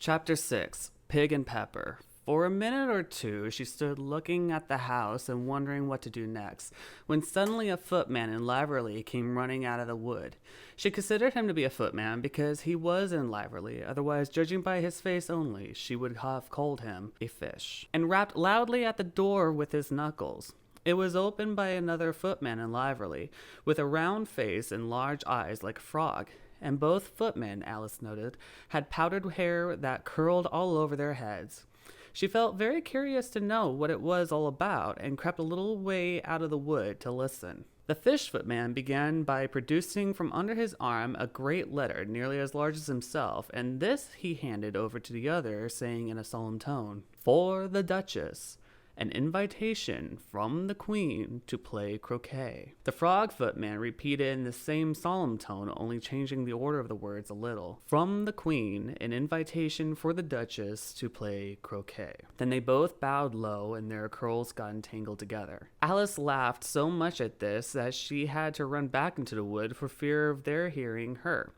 Chapter 6. Pig and Pepper. For a minute or two, she stood looking at the house and wondering what to do next, when suddenly a footman in livery came running out of the wood. She considered him to be a footman because he was in livery, otherwise, judging by his face only, she would have called him a fish, and rapped loudly at the door with his knuckles. It was opened by another footman in livery, with a round face and large eyes like a frog. And both footmen, Alice noted, had powdered hair that curled all over their heads. She felt very curious to know what it was all about, and crept a little way out of the wood to listen. The fish footman began by producing from under his arm a great letter nearly as large as himself, and this he handed over to the other, saying in a solemn tone, "For the Duchess. An invitation from the Queen to play croquet." The frog footman repeated in the same solemn tone, only changing the order of the words a little. "From the Queen, an invitation for the Duchess to play croquet." Then they both bowed low, and their curls got entangled together. Alice laughed so much at this that she had to run back into the wood for fear of their hearing her.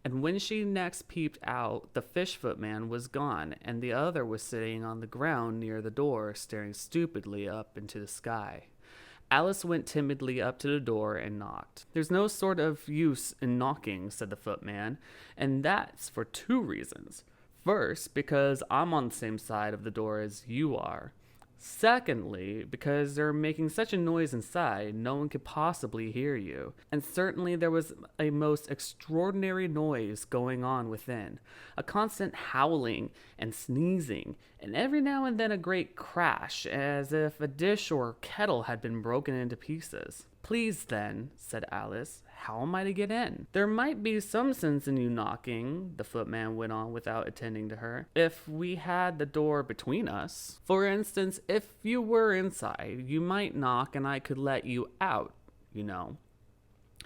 And when she next peeped out, the fish footman was gone, and the other was sitting on the ground near the door, staring stupidly up into the sky. Alice went timidly up to the door and knocked. "There's no sort of use in knocking," said the footman, "and that's for two reasons. First, because I'm on the same side of the door as you are. Secondly, because they're making such a noise inside, no one could possibly hear you. And certainly there was a most extraordinary noise going on within, a constant howling and sneezing, and every now and then a great crash, as if a dish or kettle had been broken into pieces." "Please, then," said Alice, "how am I to get in?" "There might be some sense in you knocking," the footman went on without attending to her, "if we had the door between us. For instance, if you were inside, you might knock and I could let you out, you know."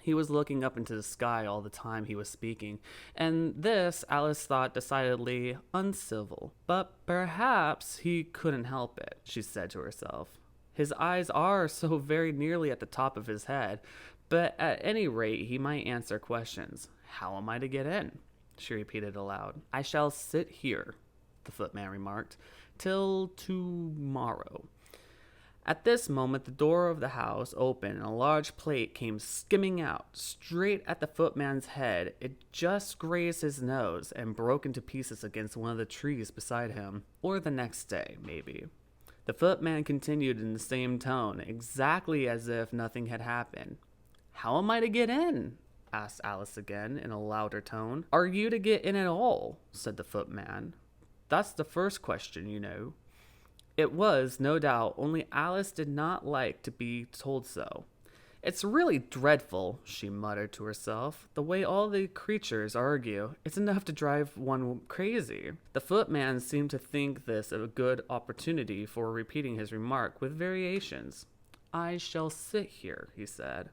He was looking up into the sky all the time he was speaking, and this, Alice thought, decidedly uncivil. But perhaps he couldn't help it, she said to herself. His eyes are so very nearly at the top of his head, but at any rate he might answer questions. "How am I to get in?" she repeated aloud. "I shall sit here," the footman remarked, "till tomorrow." At this moment the door of the house opened, and a large plate came skimming out, straight at the footman's head. It just grazed his nose, and broke into pieces against one of the trees beside him. Or the next day, maybe. The footman continued in the same tone, exactly as if nothing had happened. "How am I to get in?" asked Alice again, in a louder tone. "Are you to get in at all?" said the footman. "That's the first question, you know." It was, no doubt, only Alice did not like to be told so. "It's really dreadful," she muttered to herself, "the way all the creatures argue. It's enough to drive one crazy." The footman seemed to think this a good opportunity for repeating his remark with variations. "I shall sit here," he said,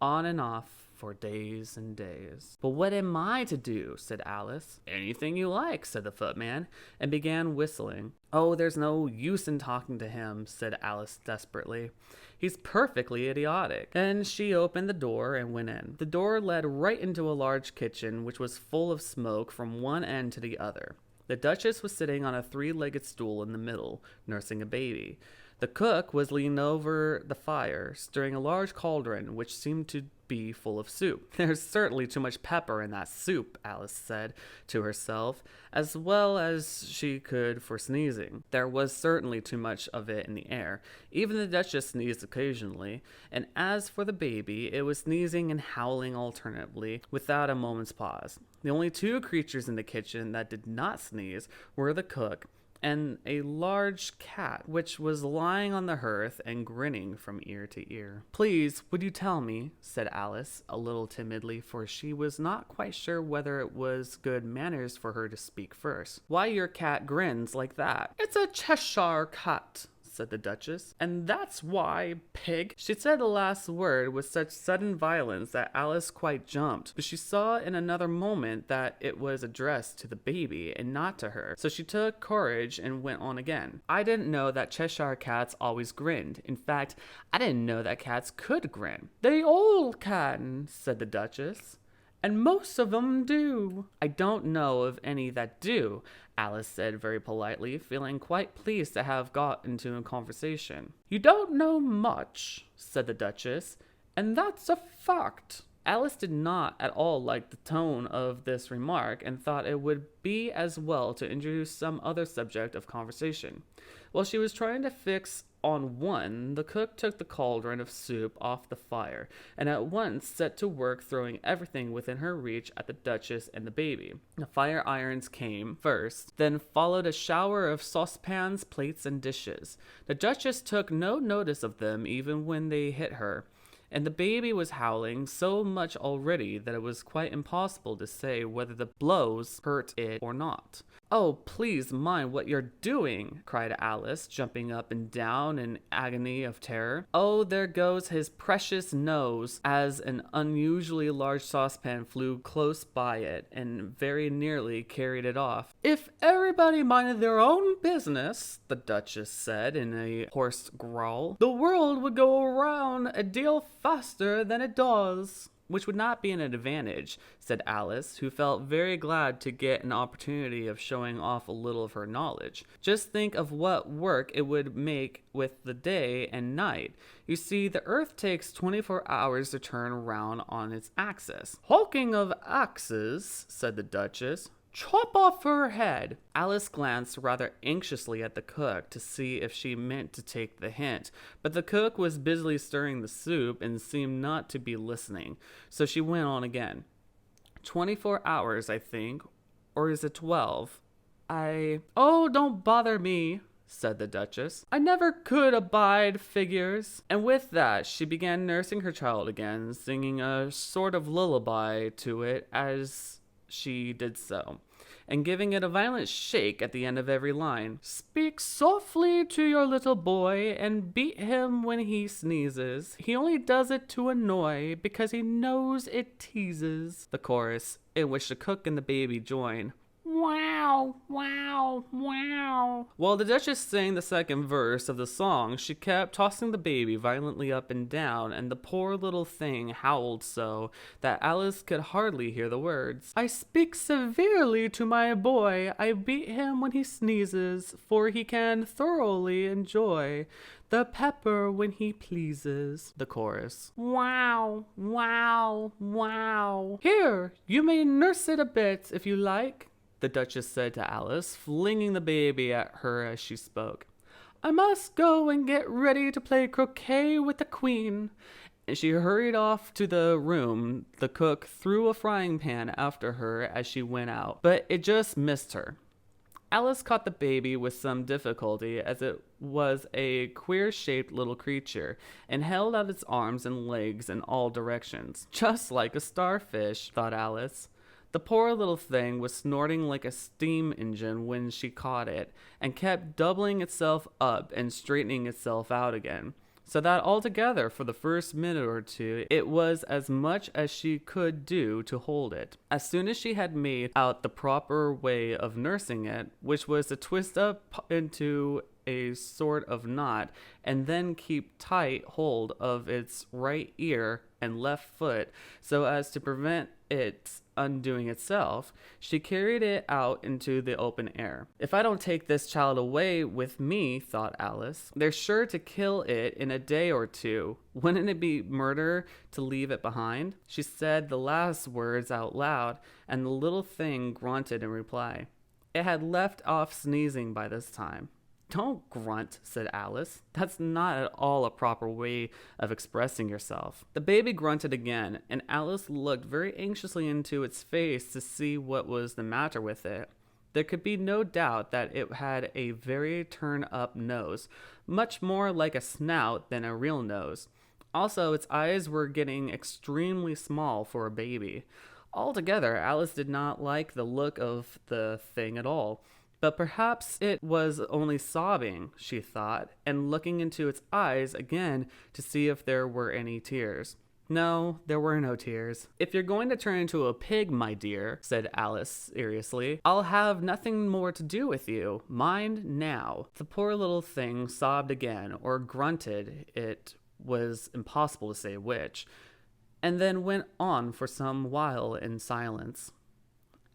"on and off for days and days." "But what am I to do?" said Alice. "Anything you like," said the footman, and began whistling. "Oh, there's no use in talking to him," said Alice desperately. "He's perfectly idiotic." Then she opened the door and went in. The door led right into a large kitchen, which was full of smoke from one end to the other. The Duchess was sitting on a three-legged stool in the middle, nursing a baby. The cook was leaning over the fire, stirring a large cauldron, which seemed to be full of soup. "There's certainly too much pepper in that soup," Alice said to herself, as well as she could for sneezing. There was certainly too much of it in the air. Even the Duchess sneezed occasionally, and as for the baby, it was sneezing and howling alternately, without a moment's pause. The only two creatures in the kitchen that did not sneeze were the cook and a large cat, which was lying on the hearth and grinning from ear to ear. "Please, would you tell me," said Alice, a little timidly, for she was not quite sure whether it was good manners for her to speak first, "why your cat grins like that?" "It's a Cheshire Cat," said the Duchess, "and that's why, pig." She said the last word with such sudden violence that Alice quite jumped, but she saw in another moment that it was addressed to the baby and not to her, so she took courage and went on again. "I didn't know that Cheshire cats always grinned. In fact, I didn't know that cats could grin." "They all can," said the Duchess, and most of 'em do." "I don't know of any that do," Alice said very politely, feeling quite pleased to have got into a conversation. "You don't know much," said the Duchess, "and that's a fact." Alice did not at all like the tone of this remark and thought it would be as well to introduce some other subject of conversation. While she was trying to fix on one, the cook took the cauldron of soup off the fire and at once set to work throwing everything within her reach at the Duchess and the baby. The fire irons came first, then followed a shower of saucepans, plates, and dishes. The Duchess took no notice of them even when they hit her, and the baby was howling so much already that it was quite impossible to say whether the blows hurt it or not. "Oh, please mind what you're doing," cried Alice, jumping up and down in agony of terror. "Oh, there goes his precious nose," as an unusually large saucepan flew close by it and very nearly carried it off. "If everybody minded their own business," the Duchess said in a hoarse growl, "the world would go around a deal faster than it does." "Which would not be an advantage," said Alice, who felt very glad to get an opportunity of showing off a little of her knowledge. "Just think of what work it would make with the day and night. You see, the earth takes 24 hours to turn around on its axis." "Talking of axes," said the Duchess, "chop off her head." Alice glanced rather anxiously at the cook to see if she meant to take the hint, but the cook was busily stirring the soup and seemed not to be listening, so she went on again. 24 hours, I think, or is it 12? Oh, don't bother me," said the Duchess. "I never could abide figures." And with that, she began nursing her child again, singing a sort of lullaby to it as she did so, and giving it a violent shake at the end of every line. "Speak softly to your little boy and beat him when he sneezes. He only does it to annoy because he knows it teases." The chorus, in which the cook and the baby join. "Wow, wow, wow." While the Duchess sang the second verse of the song, she kept tossing the baby violently up and down, and the poor little thing howled so that Alice could hardly hear the words. "I speak severely to my boy, I beat him when he sneezes, for he can thoroughly enjoy the pepper when he pleases." The chorus. "Wow, wow, wow." "Here, you may nurse it a bit if you like," the Duchess said to Alice, flinging the baby at her as she spoke. "I must go and get ready to play croquet with the Queen." And she hurried off to the room. The cook threw a frying pan after her as she went out, but it just missed her. Alice caught the baby with some difficulty, as it was a queer-shaped little creature, and held out its arms and legs in all directions. "Just like a starfish," thought Alice. The poor little thing was snorting like a steam engine when she caught it, and kept doubling itself up and straightening itself out again, so that altogether for the first minute or two it was as much as she could do to hold it. As soon as she had made out the proper way of nursing it, which was to twist up into a sort of knot and then keep tight hold of its right ear and left foot so as to prevent its undoing itself, she carried it out into the open air. "If I don't take this child away with me," thought Alice, "they're sure to kill it in a day or two. Wouldn't it be murder to leave it behind?" She said the last words out loud, and the little thing grunted in reply. It had left off sneezing by this time. "Don't grunt," said Alice. "That's not at all a proper way of expressing yourself." The baby grunted again, and Alice looked very anxiously into its face to see what was the matter with it. There could be no doubt that it had a very turn-up nose, much more like a snout than a real nose. Also, its eyes were getting extremely small for a baby. Altogether, Alice did not like the look of the thing at all. But perhaps it was only sobbing, she thought, and looking into its eyes again to see if there were any tears. No, there were no tears. "If you're going to turn into a pig, my dear," said Alice seriously, "I'll have nothing more to do with you. Mind now." The poor little thing sobbed again, or grunted, it was impossible to say which. and then went on for some while in silence.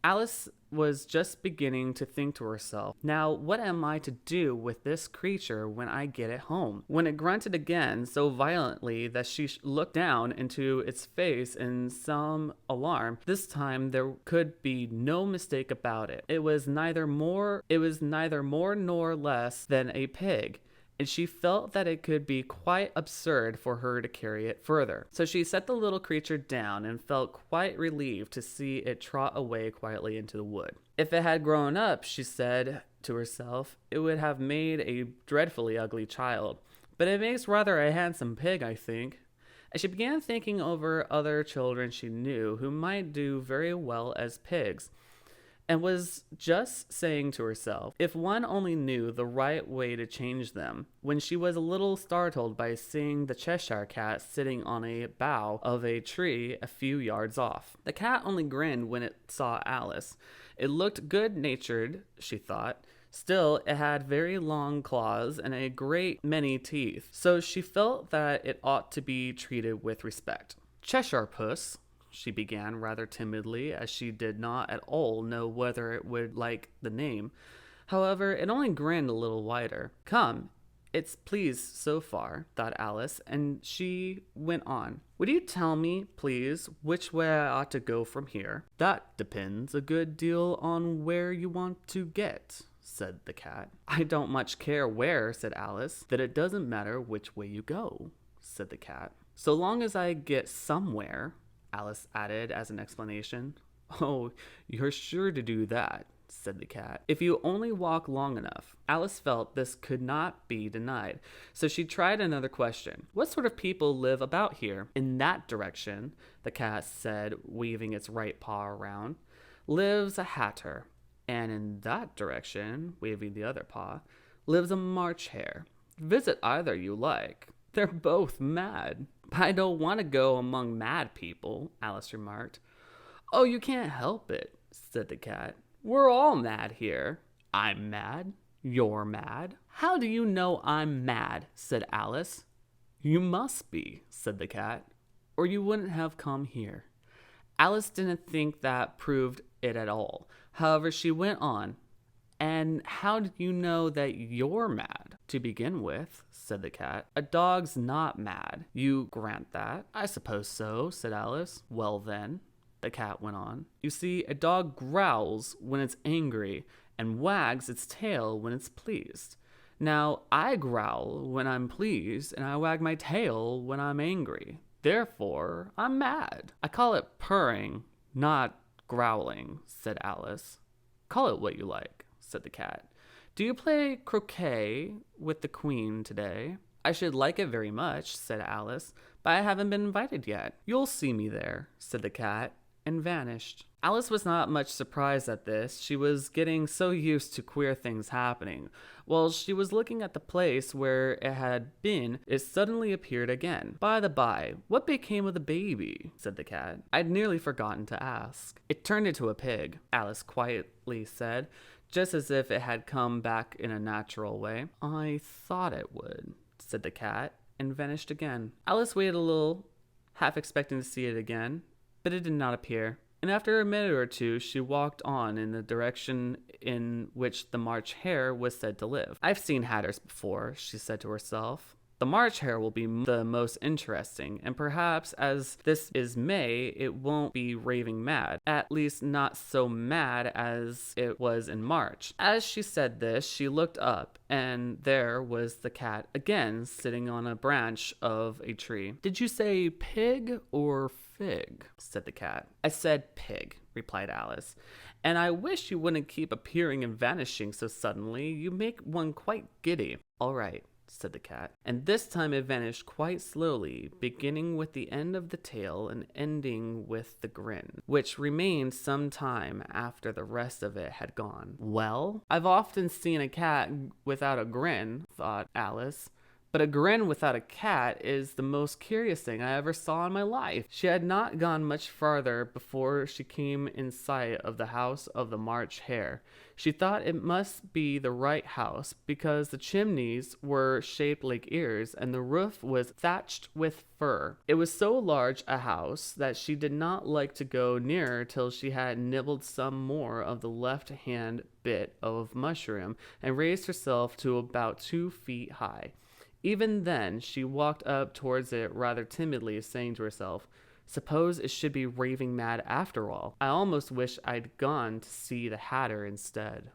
Alice was just beginning to think to herself, now what am I to do with this creature when I get it home? When it grunted again so violently that she looked down into its face in some alarm. This time there could be no mistake about it. It was neither more nor less than a pig, and she felt that it could be quite absurd for her to carry it further. So she set the little creature down and felt quite relieved to see it trot away quietly into the wood. If it had grown up, she said to herself, it would have made a dreadfully ugly child. But it makes rather a handsome pig, I think. And she began thinking over other children she knew who might do very well as pigs, and was just saying to herself, if one only knew the right way to change them, when she was a little startled by seeing the Cheshire Cat sitting on a bough of a tree a few yards off. The cat only grinned when it saw Alice. It looked good-natured, she thought. Still, it had very long claws and a great many teeth, so she felt that it ought to be treated with respect. Cheshire Puss, she began rather timidly, as she did not at all know whether it would like the name. However, it only grinned a little wider. Come, it's pleased so far, thought Alice, and she went on. Would you tell me, please, which way I ought to go from here? That depends a good deal on where you want to get, said the cat. I don't much care where, said Alice. That it doesn't matter which way you go, said the cat. So long as I get somewhere, Alice added as an explanation. Oh, you're sure to do that, said the cat, if you only walk long enough. Alice felt this could not be denied, so she tried another question. What sort of people live about here? In that direction, the cat said, waving its right paw around, lives a hatter, and in that direction, waving the other paw, lives a March hare. Visit either you like. They're both mad. I don't want to go among mad people, Alice remarked. Oh, you can't help it, said the cat. We're all mad here. I'm mad. You're mad. How do you know I'm mad, said Alice. You must be, said the cat, or you wouldn't have come here. Alice didn't think that proved it at all. However, she went on. And how do you know that you're mad? To begin with, said the cat, a dog's not mad. You grant that? I suppose so, said Alice. Well then, the cat went on, you see, a dog growls when it's angry and wags its tail when it's pleased. Now, I growl when I'm pleased and I wag my tail when I'm angry. Therefore, I'm mad. I call it purring, not growling, said Alice. Call it what you like, said the cat. Do you play croquet with the queen today? I should like it very much, said Alice, but I haven't been invited yet. You'll see me there, said the cat, and vanished. Alice was not much surprised at this. She was getting so used to queer things happening. While she was looking at the place where it had been, it suddenly appeared again. By the by, what became of the baby? Said the cat. I'd nearly forgotten to ask. It turned into a pig, Alice quietly said, just as if it had come back in a natural way. I thought it would, said the cat, and vanished again. Alice waited a little, half expecting to see it again, but it did not appear. And after a minute or two, she walked on in the direction in which the March hare was said to live. I've seen hatters before, she said to herself. The March hare will be the most interesting, and perhaps as this is May, it won't be raving mad. At least not so mad as it was in March. As she said this, she looked up, and there was the cat again sitting on a branch of a tree. Did you say pig or fig? Said the cat. I said pig, replied Alice. And I wish you wouldn't keep appearing and vanishing so suddenly. You make one quite giddy. All right, said the cat. And this time it vanished quite slowly, beginning with the end of the tail and ending with the grin, which remained some time after the rest of it had gone. Well, I've often seen a cat without a grin, thought Alice. But a grin without a cat is the most curious thing I ever saw in my life. She had not gone much farther before she came in sight of the house of the March hare. She thought it must be the right house because the chimneys were shaped like ears and the roof was thatched with fur. It was so large a house that she did not like to go nearer till she had nibbled some more of the left hand bit of mushroom and raised herself to about 2 feet high. Even then, she walked up towards it rather timidly, saying to herself, "Suppose it should be raving mad after all. I almost wish I'd gone to see the Hatter instead."